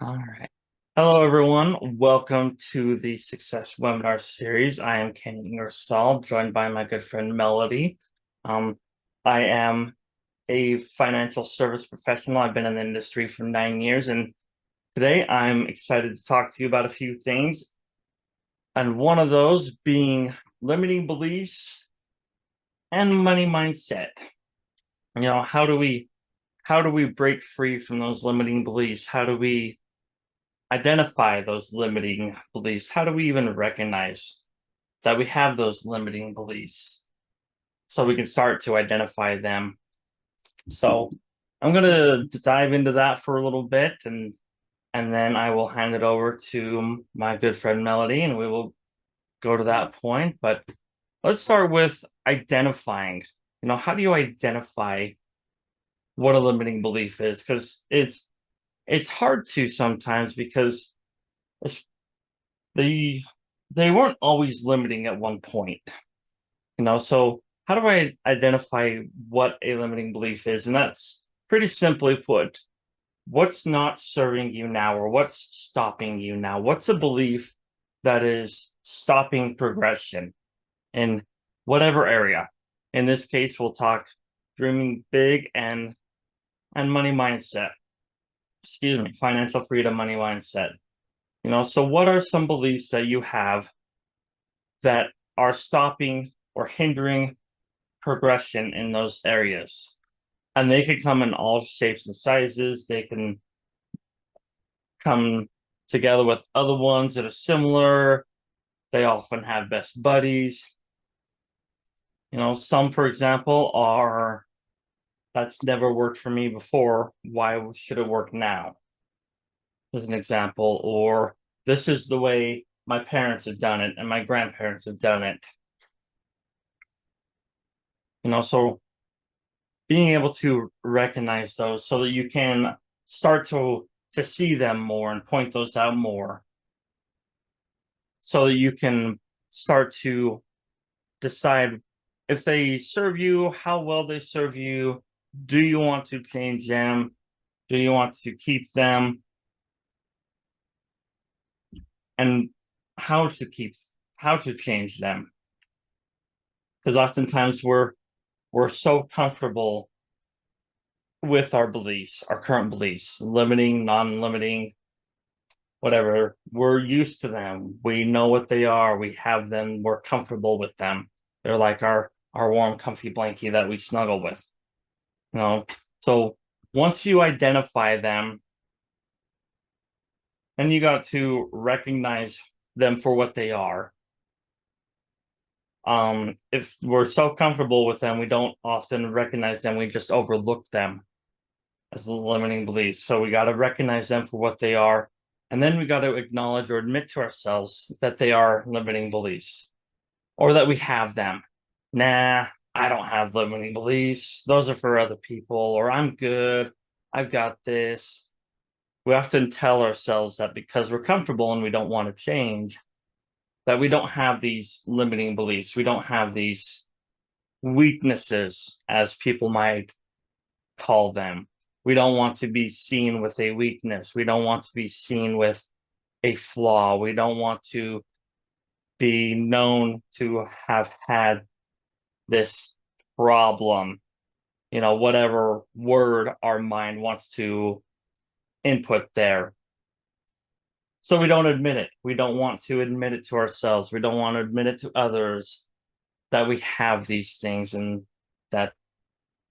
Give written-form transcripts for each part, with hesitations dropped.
All right. Hello, everyone. Welcome to the Success Webinar Series. I am Ken Ingersoll, joined by my good friend Melody. I am a financial service professional. I've been in the industry for 9 years, and today I'm excited to talk to you about a few things. And one of those being limiting beliefs and money mindset. How do we break free from those limiting beliefs? How do we identify those limiting beliefs? How do we even recognize that we have those limiting beliefs so we can start to identify them? So I'm going to dive into that for a little bit, and then I will hand it over to my good friend Melody, and we will go to that point. But let's start with identifying. How do you identify what a limiting belief is? Because it's hard to sometimes, because it's they weren't always limiting at one point. So how do I identify what a limiting belief is? And that's pretty simply put, what's not serving you now, or what's stopping you now? What's a belief that is stopping progression in whatever area? In this case, we'll talk dreaming big and money mindset. Excuse me, financial freedom, money mindset. So what are some beliefs that you have that are stopping or hindering progression in those areas? And they can come in all shapes and sizes. They can come together with other ones that are similar. They often have best buddies. Some, for example, are, that's never worked for me before. Why should it work now? As an example. Or this is the way my parents have done it and my grandparents have done it. So being able to recognize those so that you can start to see them more and point those out more, so that you can start to decide if they serve you, how well they serve you. Do you want to change them? Do you want to keep them? And how to change them? Because oftentimes we're so comfortable with our beliefs, our current beliefs, limiting, non-limiting, whatever. We're used to them. We know what they are. We have them. We're comfortable with them. They're like our warm, comfy blankie that we snuggle with. So once you identify them, then you got to recognize them for what they are. If we're so comfortable with them, we don't often recognize them. We just overlook them as the limiting beliefs. So we got to recognize them for what they are. And then we got to acknowledge or admit to ourselves that they are limiting beliefs, or that we have them. Nah, I don't have limiting beliefs. Those are for other people, or I'm good. I've got this. We often tell ourselves that because we're comfortable and we don't want to change, that we don't have these limiting beliefs. We don't have these weaknesses, as people might call them. We don't want to be seen with a weakness. We don't want to be seen with a flaw. We don't want to be known to have had this problem, whatever word our mind wants to input there. So we don't admit it. We don't want to admit it to ourselves. We don't want to admit it to others that we have these things, and that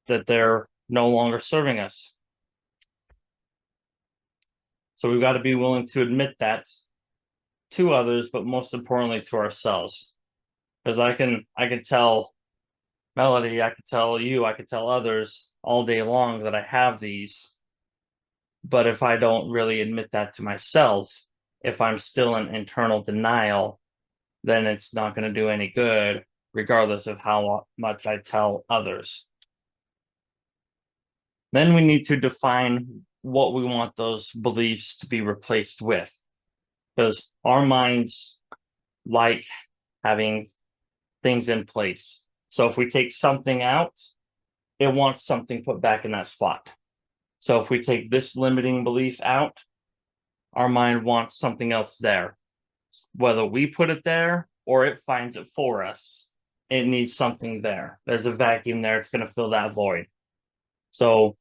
they're no longer serving us. So we've got to be willing to admit that to others, but most importantly to ourselves. Because I can tell Melody, I could tell you, I could tell others all day long that I have these. But if I don't really admit that to myself, if I'm still in internal denial, then it's not going to do any good, regardless of how much I tell others. Then we need to define what we want those beliefs to be replaced with, because our minds like having things in place. So if we take something out, it wants something put back in that spot. So if we take this limiting belief out, our mind wants something else there. Whether we put it there or it finds it for us, it needs something there. There's a vacuum there, it's going to fill that void. So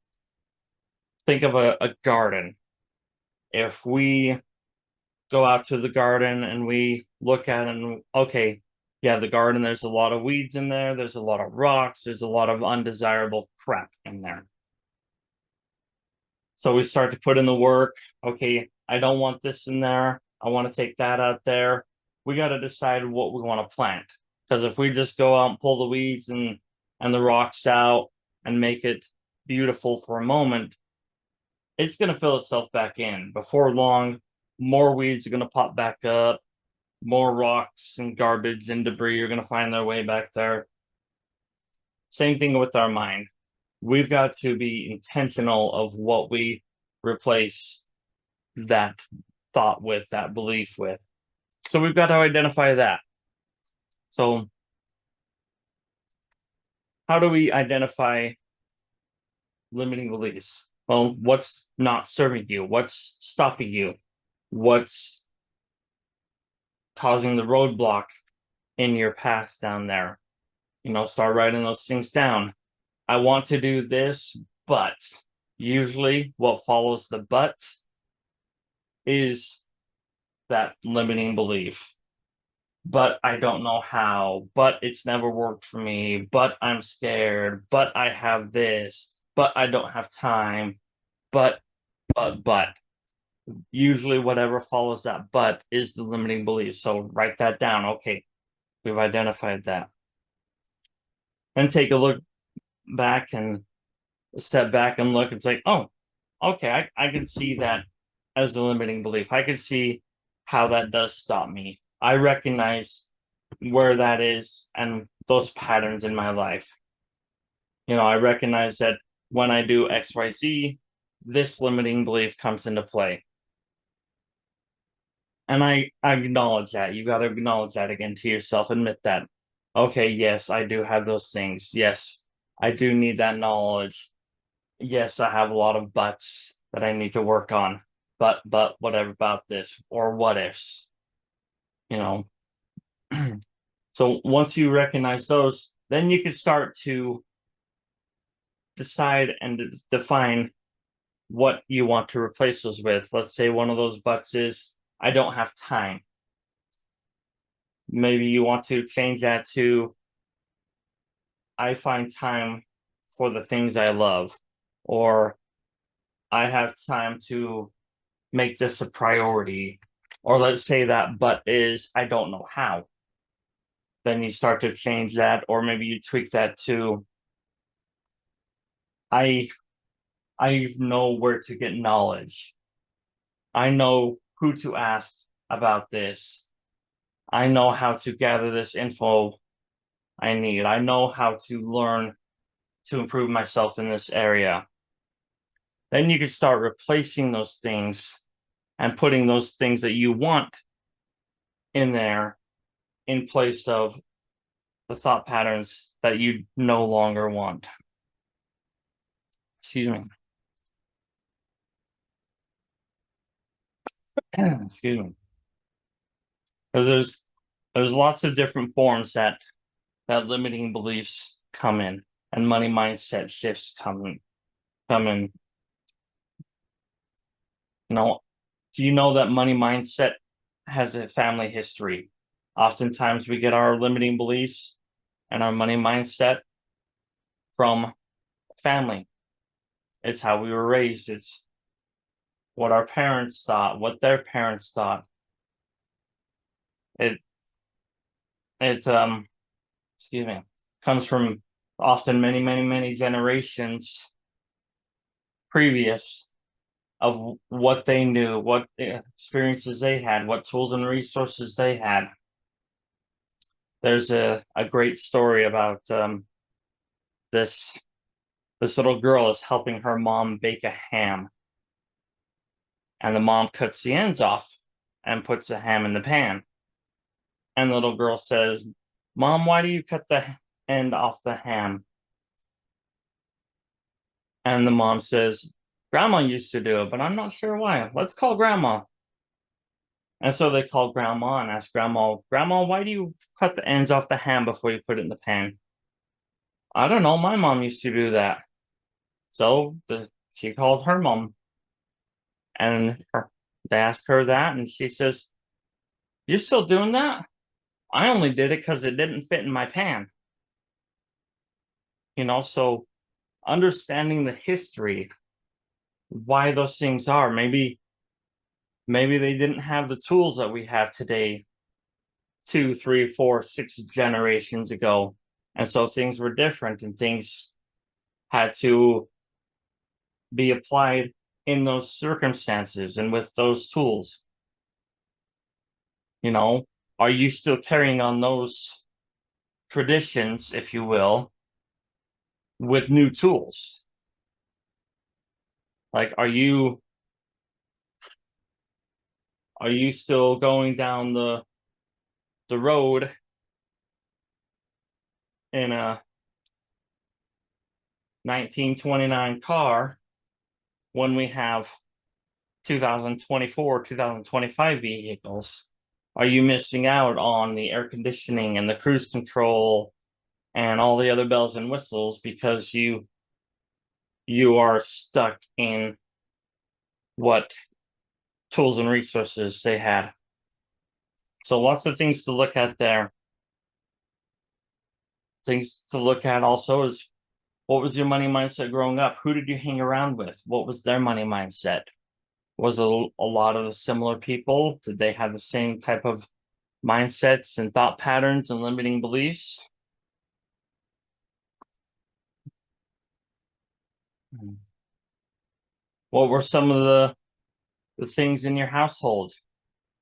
think of a garden. If we go out to the garden and we look at it and, okay, yeah, the garden, there's a lot of weeds in there, there's a lot of rocks, there's a lot of undesirable crap in there. So we start to put in the work. Okay, I don't want this in there. I want to take that out there. We got to decide what we want to plant. Because if we just go out and pull the weeds and the rocks out and make it beautiful for a moment, it's going to fill itself back in. Before long, more weeds are going to pop back up. More rocks and garbage and debris are going to find their way back there. Same thing with our mind. We've got to be intentional of what we replace that thought with, that belief with. So we've got to identify that. So how do we identify limiting beliefs? Well, what's not serving you? What's stopping you? What's causing the roadblock in your path down there? Start writing those things down. I want to do this, but usually what follows the but is that limiting belief. But I don't know how, but it's never worked for me, but I'm scared, but I have this, but I don't have time, but. Usually whatever follows that but is the limiting belief. So write that down. Okay, we've identified that. And take a look back and step back and look and say, oh, okay, I can see that as a limiting belief. I can see how that does stop me. I recognize where that is and those patterns in my life. I recognize that when I do XYZ, this limiting belief comes into play. And I acknowledge that. You got to acknowledge that again to yourself. Admit that. Okay, yes, I do have those things. Yes, I do need that knowledge. Yes, I have a lot of buts that I need to work on. But whatever about this or what ifs. So once you recognize those, then you can start to decide and define what you want to replace those with. Let's say one of those buts is, I don't have time. Maybe you want to change that to, I find time for the things I love, or I have time to make this a priority. Or let's say that but is, I don't know how. Then you start to change that, or maybe you tweak that to, I know where to get knowledge. I know who to ask about this. I know how to gather this info I need. I know how to learn to improve myself in this area. Then you can start replacing those things and putting those things that you want in there in place of the thought patterns that you no longer want. Excuse me. Excuse me. Because there's lots of different forms that limiting beliefs come in, and money mindset shifts come in. Do you know that money mindset has a family history? Oftentimes we get our limiting beliefs and our money mindset from family. It's how we were raised. It's what our parents thought, what their parents thought. It comes from often many generations previous of what they knew, what experiences they had, what tools and resources they had. There's a great story about this little girl is helping her mom bake a ham. And the mom cuts the ends off and puts the ham in the pan. And the little girl says, Mom, why do you cut the end off the ham? And the mom says, Grandma used to do it, but I'm not sure why. Let's call Grandma. And so they called Grandma and asked Grandma, Grandma, why do you cut the ends off the ham before you put it in the pan? I don't know. My mom used to do that. So she called her mom and they asked her that, and she says, "You're still doing that? I only did it because it didn't fit in my pan." So understanding the history, why those things are, maybe they didn't have the tools that we have today, 2, 3, 4, 6 generations ago. And so things were different and things had to be applied in those circumstances and with those tools. Are you still carrying on those traditions, if you will, with new tools? Like, are you still going down the road in a 1929 car when we have 2024, 2025 vehicles? Are you missing out on the air conditioning and the cruise control and all the other bells and whistles because you are stuck in what tools and resources they had? So lots of things to look at there. Things to look at also is, what was your money mindset growing up? Who did you hang around with? What was their money mindset? Was it a lot of similar people? Did they have the same type of mindsets and thought patterns and limiting beliefs? What were some of the things in your household?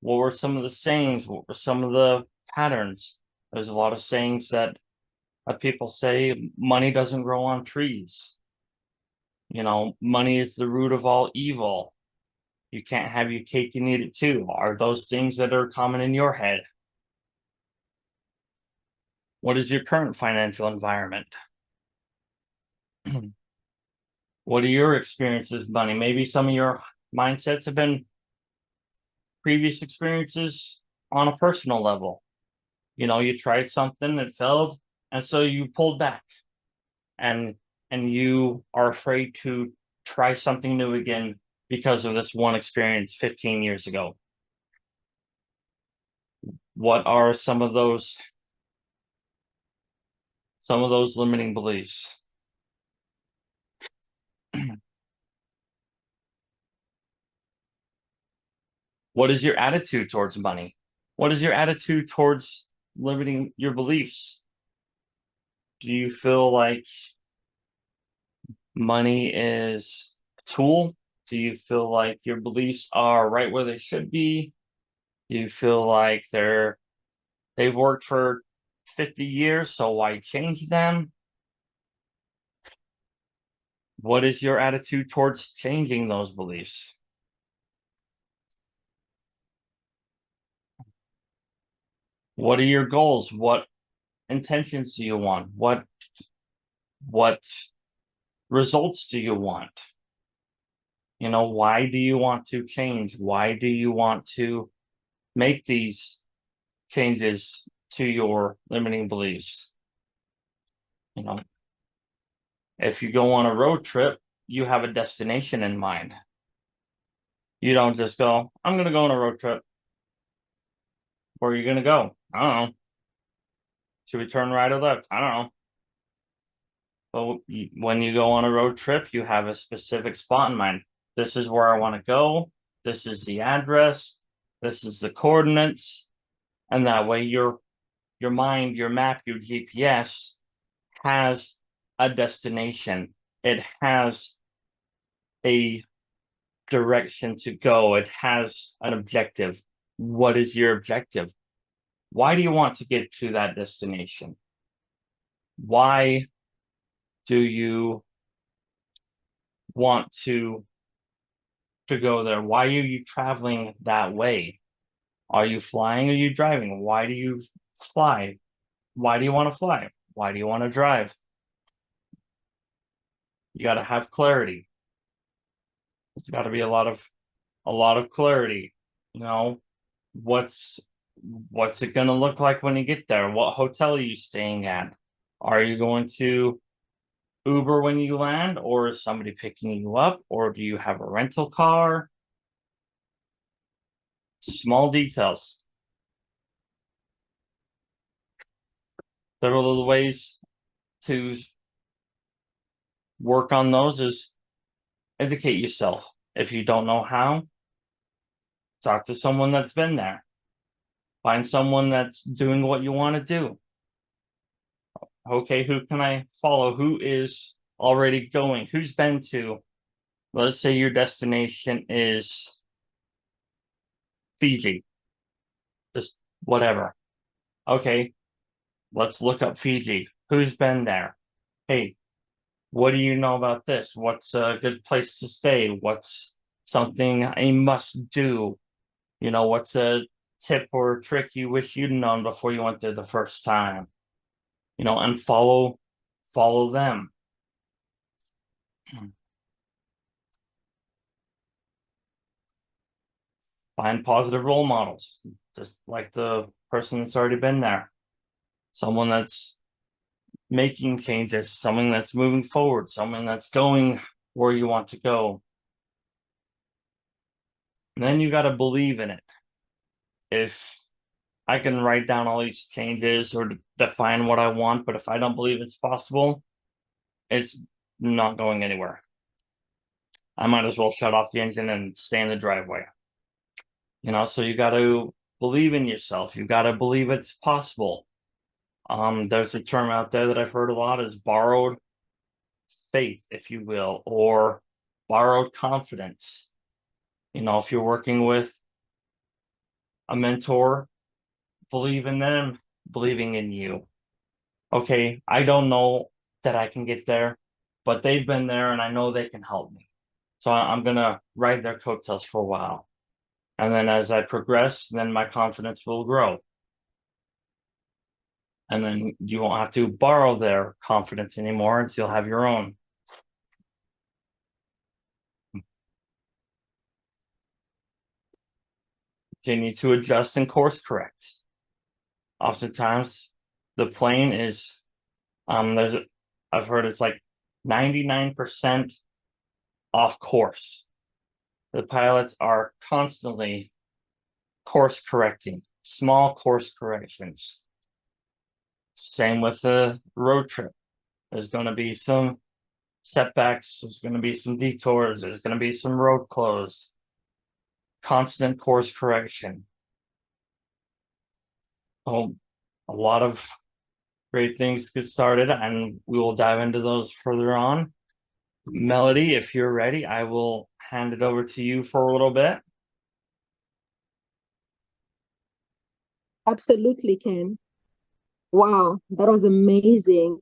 What were some of the sayings? What were some of the patterns? There's a lot of sayings that people say money doesn't grow on trees. Money is the root of all evil. You can't have your cake and eat it too. Are those things that are common in your head? What is your current financial environment? What are your experiences with money? Maybe some of your mindsets have been previous experiences on a personal level. You tried something, it failed, and so you pulled back, and you are afraid to try something new again because of this one experience 15 years ago. What are some of those limiting beliefs? What is your attitude towards money? What is your attitude towards limiting your beliefs? Do you feel like money is a tool? Do you feel like your beliefs are right where they should be? Do you feel like they've worked for 50 years, so why change them? What is your attitude towards changing those beliefs? What are your goals? What intentions do you want? What results do you want? Why do you want to change? Why do you want to make these changes to your limiting beliefs? If you go on a road trip, you have a destination in mind. You don't just go, I'm going to go on a road trip. Where are you going to go? I don't know. Should we turn right or left? I don't know. But when you go on a road trip, you have a specific spot in mind. This is where I want to go. This is the address. This is the coordinates. And that way your mind, your map, your GPS has a destination. It has a direction to go. It has an objective. What is your objective? Why do you want to get to that destination? Why do you want to go there? Why are you traveling that way? Are you flying or are you driving? Why do you fly? Why do you want to fly? Why do you want to drive? You got to have clarity. It's got to be a lot of clarity. What's it going to look like when you get there? What hotel are you staying at? Are you going to Uber when you land, or is somebody picking you up, or do you have a rental car? Small details. Several of the ways to work on those is educate yourself. If you don't know how, talk to someone that's been there. Find someone that's doing what you want to do. Okay, who can I follow? Who is already going? Who's been to? Let's say your destination is Fiji. Just whatever. Okay, let's look up Fiji. Who's been there? Hey, what do you know about this? What's a good place to stay? What's something a must do? What's a tip or trick you wish you'd known before you went there the first time? And follow them. Find positive role models, just like the person that's already been there. Someone that's making changes, someone that's moving forward, someone that's going where you want to go. And then you got to believe in it. If I can write down all these changes or define what I want, but if I don't believe it's possible, it's not going anywhere. I might as well shut off the engine and stay in the driveway. So you got to believe in yourself. You got to believe it's possible. There's a term out there that I've heard a lot is borrowed faith, if you will, or borrowed confidence. If you're working with a mentor, believe in them, believing in you. Okay, I don't know that I can get there, but they've been there and I know they can help me. So I'm going to ride their coattails for a while. And then as I progress, then my confidence will grow. And then you won't have to borrow their confidence anymore until you'll have your own. Continue to adjust and course correct. Oftentimes, the plane is I've heard it's like 99% off course. The pilots are constantly course correcting, small course corrections. Same with the road trip. There's going to be some setbacks, there's going to be some detours, there's going to be some road closed. Constant course correction. A lot of great things get started, and we will dive into those further on. Melody, if you're ready, I will hand it over to you for a little bit. Absolutely, Ken. Wow, that was amazing.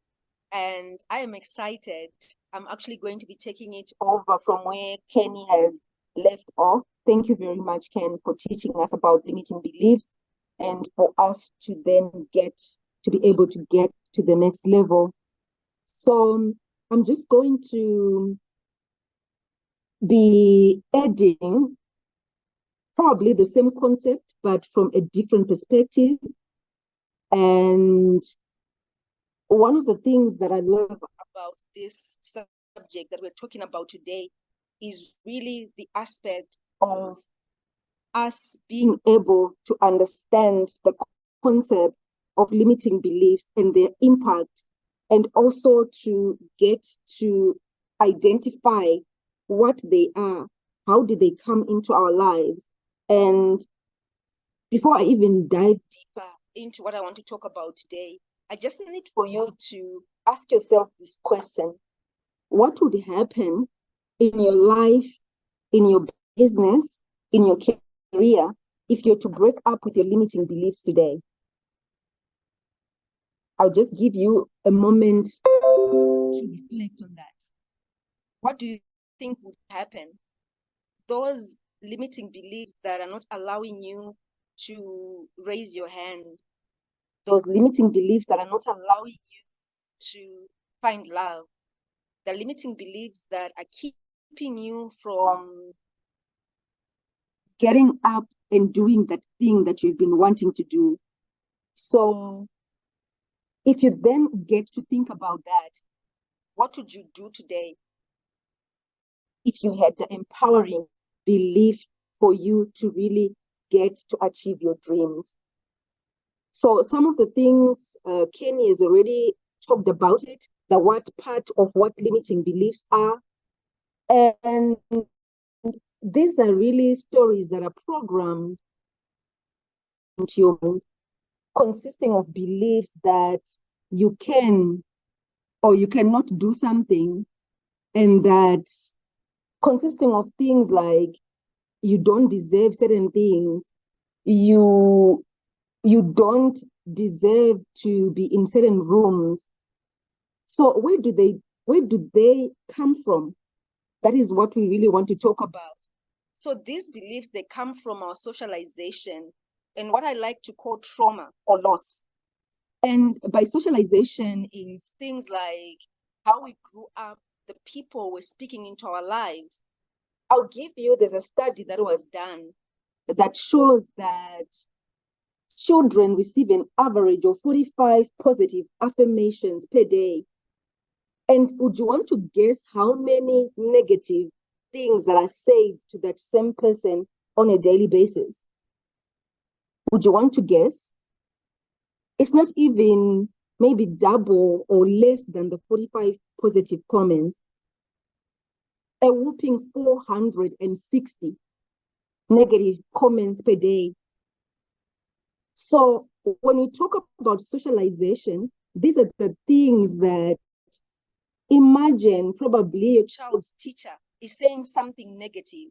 And I am excited. I'm actually going to be taking it over from where Kenny has left off. Thank you very much, Ken, for teaching us about limiting beliefs and for us to then be able to get to the next level. So I'm just going to be adding probably the same concept, but from a different perspective. And one of the things that I love about this subject that we're talking about today is really the aspect of us being able to understand the concept of limiting beliefs and their impact, and also to get to identify what they are, how did they come into our lives. And before I even dive deeper into what I want to talk about today, I just need for you to ask yourself this question. What would happen in your life, in your business, in your career, if you're to break up with your limiting beliefs today? I'll just give you a moment to reflect on that. What do you think would happen? Those limiting beliefs that are not allowing you to raise your hand, those limiting beliefs that are not allowing you to find love, the limiting beliefs that are keeping you from getting up and doing that thing that you've been wanting to do. So if you then get to think about that, what would you do today if you had the empowering belief for you to really get to achieve your dreams? So some of the things Kenny has already talked about it, the what part of what limiting beliefs are. And these are really stories that are programmed into your mind, consisting of beliefs that you can or you cannot do something, and that consisting of things like you don't deserve certain things, you don't deserve to be in certain rooms. So where do they come from? That is what we really want to talk about. So these beliefs, they come from our socialization and what I like to call trauma or loss. And by socialization is things like how we grew up, the people we're speaking into our lives. I'll give you, there's a study that was done that shows that children receive an average of 45 positive affirmations per day. And would you want to guess how many negative things that are said to that same person on a daily basis? Would you want to guess? It's not even maybe double or less than the 45 positive comments. A whopping 460 negative comments per day. So when we talk about socialization, these are the things that, imagine probably your child's teacher is saying something negative.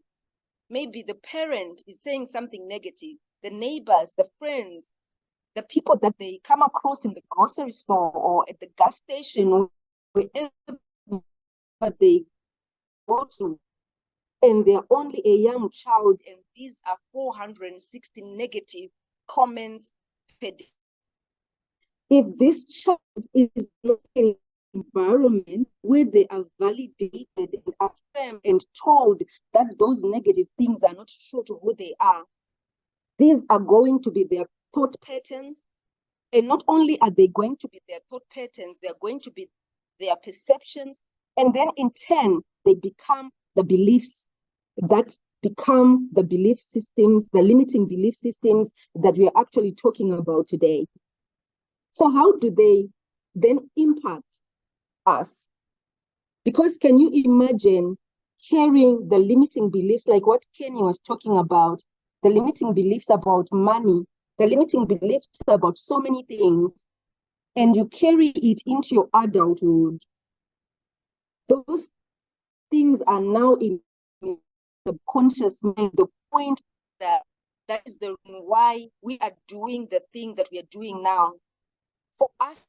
Maybe the parent is saying something negative. The neighbors, the friends, the people that they come across in the grocery store or at the gas station or wherever they go to, and they're only a young child, and these are 460 negative comments per day. If this child is not in an environment where they are validated and affirmed and told that those negative things are not true to who they are, these are going to be their thought patterns. And not only are they going to be their thought patterns, they're going to be their perceptions. And then in turn, they become the beliefs that become the belief systems, the limiting belief systems that we are actually talking about today. So how do they then impact us? Because can you imagine carrying the limiting beliefs, like what Kenny was talking about, the limiting beliefs about money, the limiting beliefs about so many things, and you carry it into your adulthood? Those things are now in the subconscious mind, the point that is the reason why we are doing the thing that we are doing now. For us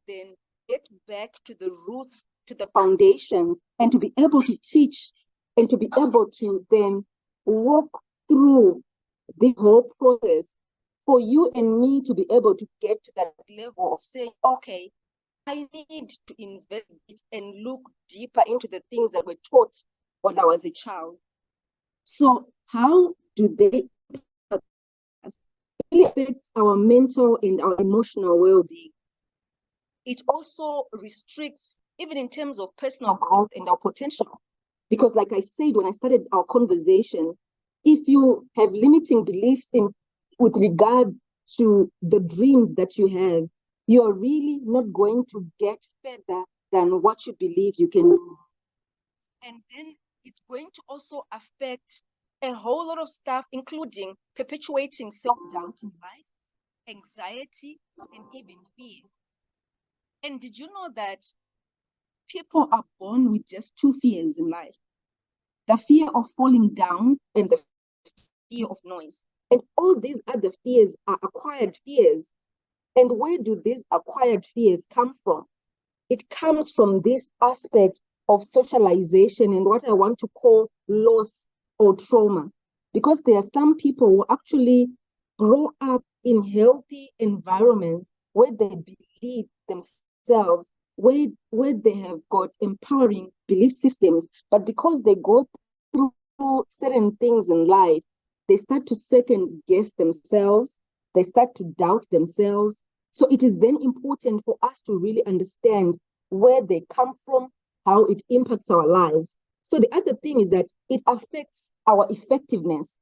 then get back to the roots, to the foundations, and to be able to teach and to be able to then walk through the whole process, for you and me to be able to get to that level of saying, okay, I need to investigate and look deeper into the things that were taught when I was a child. So how do they affect us? It really affects our mental and our emotional well-being. It also restricts, even in terms of personal growth and our potential. Because like I said, when I started our conversation, if you have limiting beliefs with regards to the dreams that you have, you're really not going to get further than what you believe you can do. And then it's going to also affect a whole lot of stuff, including perpetuating self-doubt in life, anxiety, and even fear. And did you know that people are born with just two fears in life? The fear of falling down and the fear of noise. And all these other fears are acquired fears. And where do these acquired fears come from? It comes from this aspect of socialization and what I want to call loss or trauma. Because there are some people who actually grow up in healthy environments where they believe themselves, where they have got empowering belief systems, but because they go through certain things in life, they start to second guess themselves, they start to doubt themselves. So it is then important for us to really understand where they come from, how it impacts our lives. So the other thing is that it affects our effectiveness.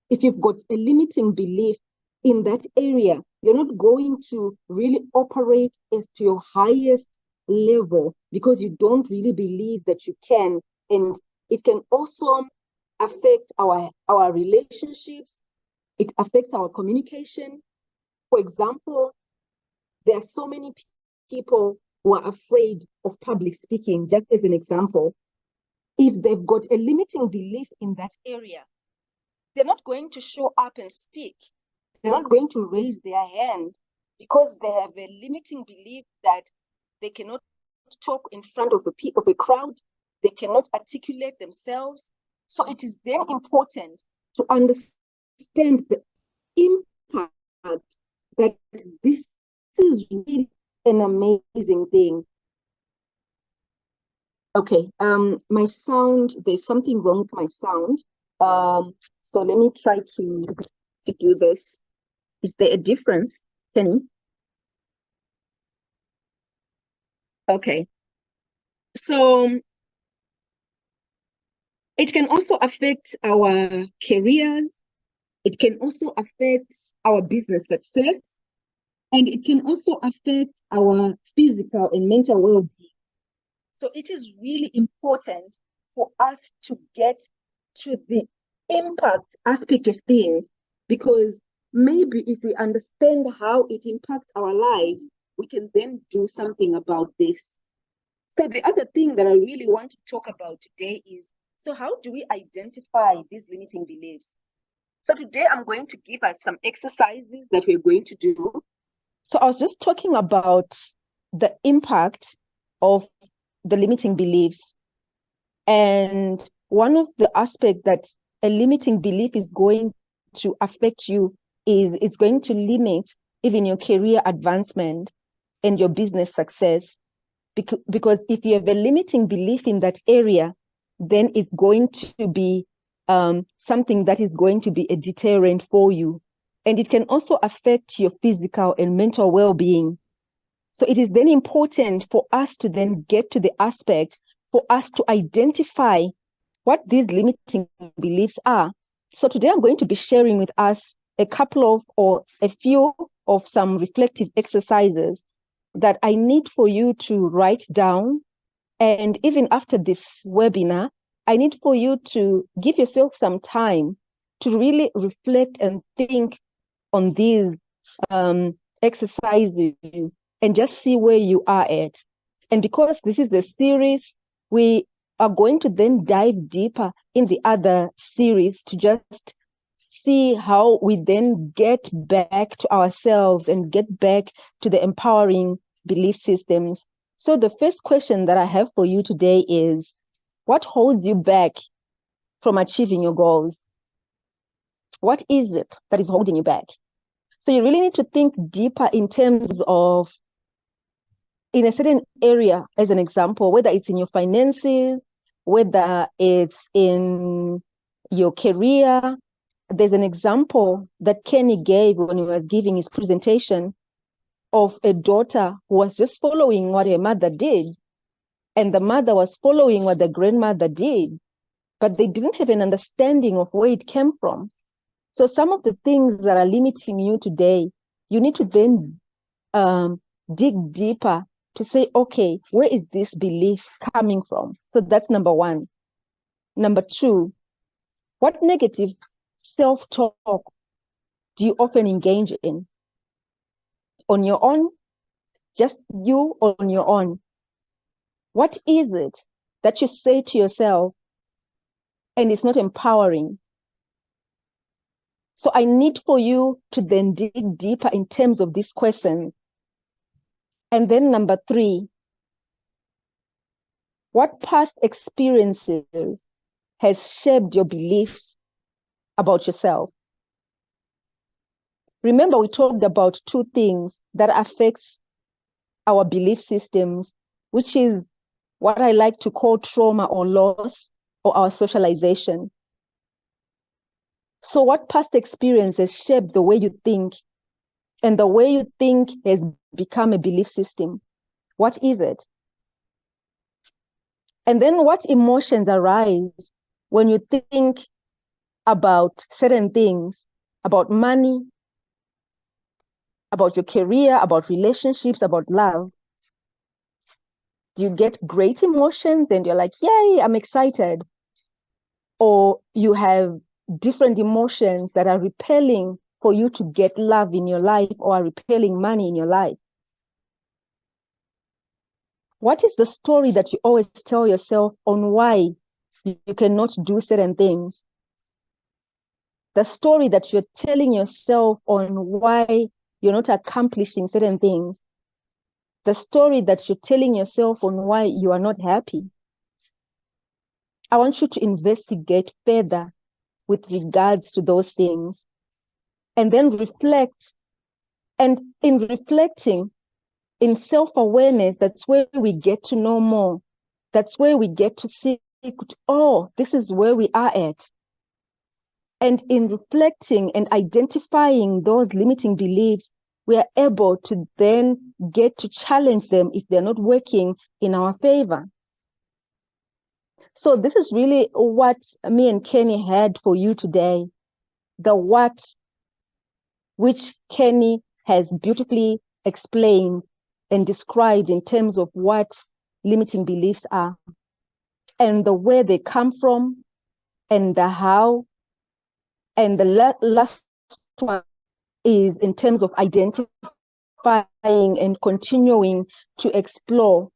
If you've got a limiting belief in that area, you're not going to really operate as to your highest level because you don't really believe that you can. And it can also affect our relationships. It affects our communication. For example, there are so many people who are afraid of public speaking, just as an example. If they've got a limiting belief in that area, they're not going to show up and speak. They're not going to raise their hand because they have a limiting belief that they cannot talk in front of a crowd. They cannot articulate themselves. So it is then important to understand the impact that this is really an amazing thing. Okay, my sound, there's something wrong with my sound. So let me try to do this. Is there a difference, Kenny? Okay. So it can also affect our careers. It can also affect our business success. And it can also affect our physical and mental well-being. So it is really important for us to get to the impact aspect of things, because maybe if we understand how it impacts our lives, we can then do something about this. So the other thing that I really want to talk about today is, so how do we identify these limiting beliefs? So today I'm going to give us some exercises that we're going to do. So I was just talking about the impact of the limiting beliefs. And one of the aspects that a limiting belief is going to affect you is it's going to limit even your career advancement and your business success. Because if you have a limiting belief in that area, then it's going to be something that is going to be a deterrent for you. And it can also affect your physical and mental well-being. So it is then important for us to then get to the aspect for us to identify what these limiting beliefs are. So today I'm going to be sharing with us a couple of, or a few of some reflective exercises that I need for you to write down. And even after this webinar, I need for you to give yourself some time to really reflect and think on these exercises and just see where you are at. And because this is the series, we are going to then dive deeper in the other series to just see how we then get back to ourselves and get back to the empowering belief systems. So the first question that I have for you today is, what holds you back from achieving your goals? What is it that is holding you back? So you really need to think deeper in terms of, in a certain area, as an example, whether it's in your finances, whether it's in your career. There's an example that Kenny gave when he was giving his presentation of a daughter who was just following what her mother did, and the mother was following what the grandmother did, but they didn't have an understanding of where it came from. So some of the things that are limiting you today, you need to then dig deeper to say, okay, where is this belief coming from? So that's number one. Number two, what negative self-talk do you often engage in? On your own, just you on your own. What is it that you say to yourself and it's not empowering? So I need for you to then dig deeper in terms of this question. And then number three, what past experiences has shaped your beliefs about yourself? Remember, we talked about two things that affects our belief systems, which is what I like to call trauma or loss, or our socialization. So what past experiences shaped the way you think, and the way you think has become a belief system? What is it? And then what emotions arise when you think about certain things, about money, about your career, about relationships, about love? Do you get great emotions and you're like, yay, I'm excited? Or you have different emotions that are repelling for you to get love in your life, or are repelling money in your life? What is the story that you always tell yourself on why you cannot do certain things? The story that you're telling yourself on why you're not accomplishing certain things. The story that you're telling yourself on why you are not happy. I want you to investigate further with regards to those things, and then reflect. And in reflecting, in self-awareness, that's where we get to know more. That's where we get to see, oh, this is where we are at. And in reflecting and identifying those limiting beliefs, we are able to then get to challenge them if they're not working in our favor. So this is really what me and Kenny had for you today. The what, which Kenny has beautifully explained and described in terms of what limiting beliefs are, and the where they come from, and the how. And the last one is in terms of identifying and continuing to explore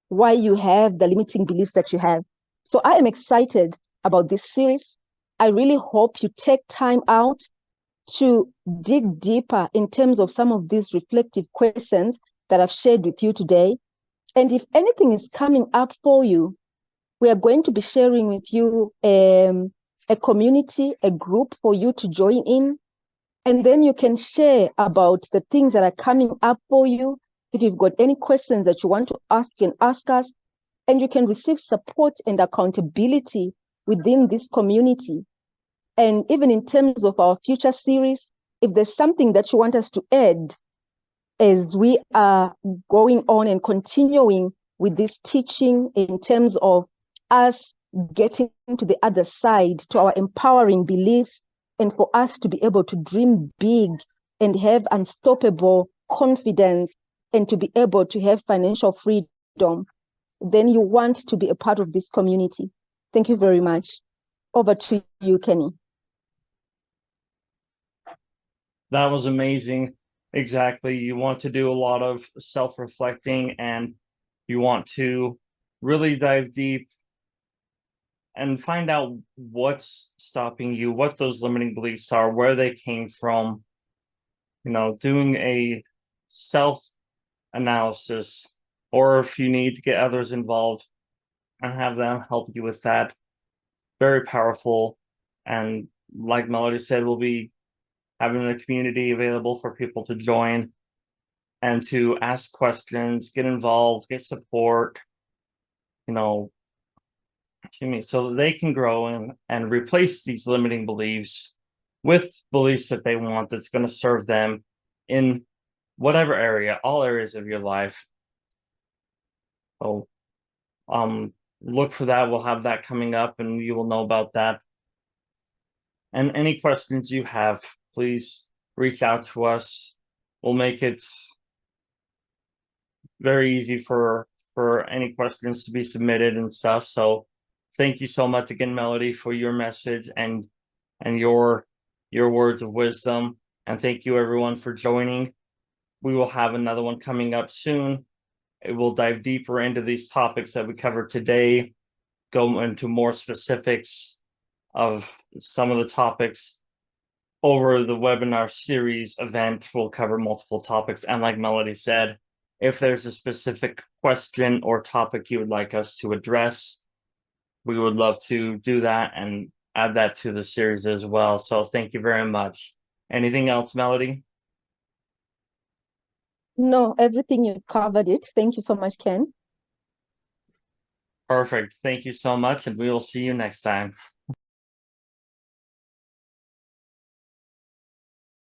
why you have the limiting beliefs that you have. So I am excited about this series. I really hope you take time out to dig deeper in terms of some of these reflective questions that I've shared with you today. And if anything is coming up for you, we are going to be sharing with you a community, a group for you to join in. And then you can share about the things that are coming up for you. If you've got any questions that you want to ask, you can ask us. And you can receive support and accountability within this community. And even in terms of our future series, if there's something that you want us to add as we are going on and continuing with this teaching in terms of us getting to the other side, to our empowering beliefs, and for us to be able to dream big and have unstoppable confidence, and to be able to have financial freedom, then you want to be a part of this community. Thank you very much. Over to you, Kenny. That was amazing. Exactly. You want to do a lot of self-reflecting, and you want to really dive deep and find out what's stopping you, what those limiting beliefs are, where they came from. Doing a self-analysis, or if you need to get others involved and have them help you with that. Very powerful. And like Melody said, we'll be having the community available for people to join and to ask questions, get involved, get support, so that they can grow and replace these limiting beliefs with beliefs that they want, that's going to serve them in whatever area, all areas of your life. So look for that. We'll have that coming up, and you will know about that. And any questions you have, please reach out to us. We'll make it very easy for any questions to be submitted and stuff. So thank you so much again, Melody, for your message and your words of wisdom. And thank you everyone for joining. We will have another one coming up soon. It will dive deeper into these topics that we covered today, go into more specifics of some of the topics. Over the webinar series event, we'll cover multiple topics. And like Melody said, if there's a specific question or topic you would like us to address, we would love to do that and add that to the series as well. So thank you very much. Anything else, Melody? No, everything you've covered it. Thank you so much, Ken. Perfect. Thank you so much, and we will see you next time.